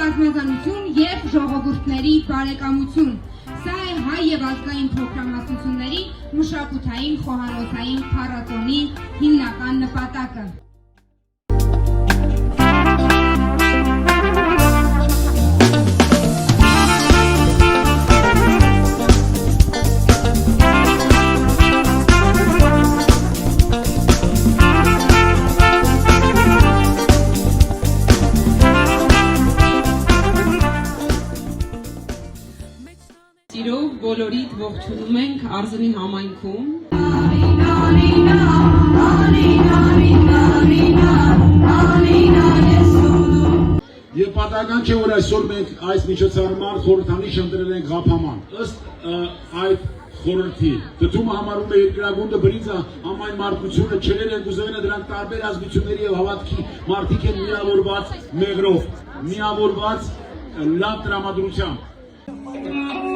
բազմազանություն և ժողովուրդների բարեկամություն։ Սա է հայ և ազգային փոքրամասնությունների մշակութային խոհանոցային փառատոնի հիմնական նպատակը։ Սիրով բոլորիդ ողջունում ենք Արզնի համայնքում։ Եվ պատահական չէ, որ այսօր մենք այս միջոցառման խորհրդանիշ ընտրել ենք Ղափաման։ Ըստ այդ խորհրդի դդումը համարում է երկրագունդը բրինձը համայն մարդկությունը չերել են ուզել են դրանք տարբեր ազգությունների եւ հավատքի մարդիկ են միավորված մեղրով, միավորված լավ տրամադրությամբ։